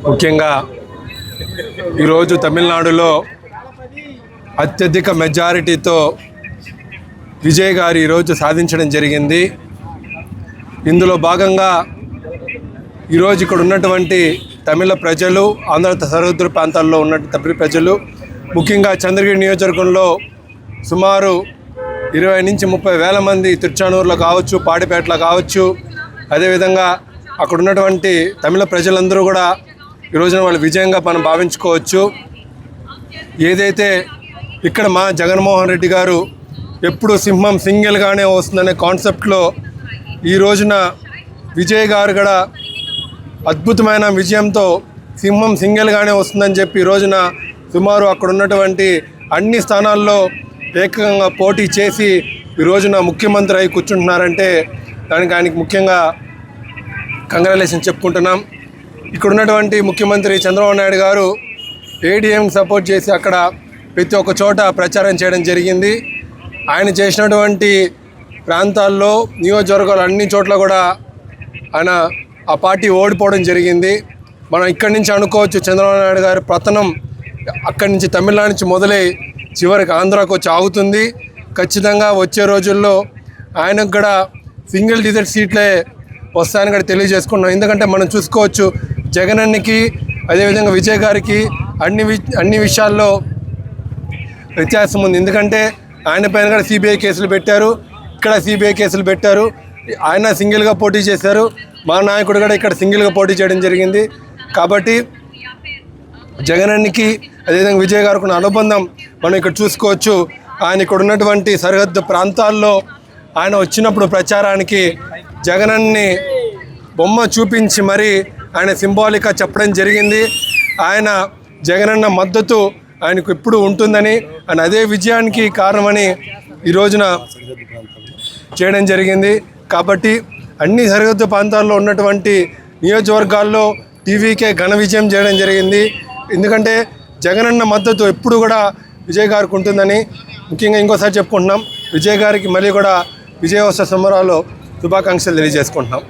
ముఖ్యంగా ఈరోజు తమిళనాడులో అత్యధిక మెజారిటీతో విజయ్ గారు ఈరోజు సాధించడం జరిగింది. ఇందులో భాగంగా ఈరోజు ఇక్కడ ఉన్నటువంటి తమిళ ప్రజలు, ఆంధ్ర సరిహద్దు ప్రాంతాల్లో ఉన్న తమిళ ప్రజలు, ముఖ్యంగా చంద్రగిరి నియోజకవర్గంలో సుమారు 20 నుంచి 30 వేల మంది తిరుచానూరులో కావచ్చు, పాడిపేటలో కావచ్చు, అదేవిధంగా అక్కడ ఉన్నటువంటి తమిళ ప్రజలందరూ కూడా ఈరోజున వాళ్ళు విజయంగా మనం భావించుకోవచ్చు. ఏదైతే ఇక్కడ మా జగన్మోహన్ రెడ్డి గారు ఎప్పుడు సింహం సింగిల్గానే వస్తుందనే కాన్సెప్ట్లో ఈ రోజున విజయ్ గారు కూడా అద్భుతమైన విజయంతో సింహం సింగిల్గానే వస్తుందని చెప్పి ఈ రోజున సుమారు అక్కడ ఉన్నటువంటి అన్ని స్థానాల్లో ఏకంగా పోటీ చేసి ఈ రోజున ముఖ్యమంత్రి అయి కూర్చుంటున్నారంటే దానికి ఆయనకి ముఖ్యంగా కంగ్రాచులేషన్ చెప్పుకుంటున్నాం. ఇక్కడ ఉన్నటువంటి ముఖ్యమంత్రి చంద్రబాబు నాయుడు గారు ఏడీఎంకి సపోర్ట్ చేసి అక్కడ ప్రతి ఒక్క చోట ప్రచారం చేయడం జరిగింది. ఆయన చేసినటువంటి ప్రాంతాల్లో, నియోజకవర్గాలు అన్ని చోట్ల కూడా ఆయన ఆ పార్టీ ఓడిపోవడం జరిగింది. మనం ఇక్కడి నుంచి అనుకోవచ్చు చంద్రబాబు నాయుడు గారి పతనం అక్కడి నుంచి తమిళనాడు నుంచి మొదలై చివరికి ఆంధ్రాకు వచ్చి ఆగుతుంది. ఖచ్చితంగా వచ్చే రోజుల్లో ఆయనకు కూడా సింగిల్ డిజిట్ సీట్లే వస్తాయని కూడా తెలియజేసుకున్నాం. ఎందుకంటే మనం చూసుకోవచ్చు జగనన్నకి అదేవిధంగా విజయ్ గారికి అన్ని విషయాల్లో వ్యత్యాసం ఉంది. ఎందుకంటే ఆయన పైన కూడా సిబిఐ కేసులు పెట్టారు, ఇక్కడ సిబిఐ కేసులు పెట్టారు. ఆయన సింగిల్గా పోటీ చేశారు, మా నాయకుడు కూడా ఇక్కడ సింగిల్గా పోటీ చేయడం జరిగింది. కాబట్టి జగనన్నకి అదేవిధంగా విజయ్ గారికి ఉన్న అనుబంధం మనం ఇక్కడ చూసుకోవచ్చు. ఆయన ఇక్కడ ఉన్నటువంటి సరిహద్దు ప్రాంతాల్లో ఆయన వచ్చినప్పుడు ప్రచారానికి జగనన్ని బొమ్మ చూపించి మరీ ఆయన సింబాలిక్గా చెప్పడం జరిగింది. ఆయన జగనన్న మద్దతు ఆయనకు ఎప్పుడు ఉంటుందని, ఆయన అదే విజయానికి కారణమని ఈ రోజున చేయడం జరిగింది. కాబట్టి అన్ని సరిహద్దు ప్రాంతాల్లో ఉన్నటువంటి నియోజకవర్గాల్లో టీవీకే ఘన విజయం చేయడం జరిగింది. ఎందుకంటే జగనన్న మద్దతు ఎప్పుడు కూడా విజయ్ గారికి ఉంటుందని ముఖ్యంగా ఇంకోసారి చెప్పుకుంటున్నాం. విజయ్ గారికి మళ్ళీ కూడా విజయోత్సవ సంబరాలు శుభాకాంక్షలు తెలియజేసుకుంటున్నాం.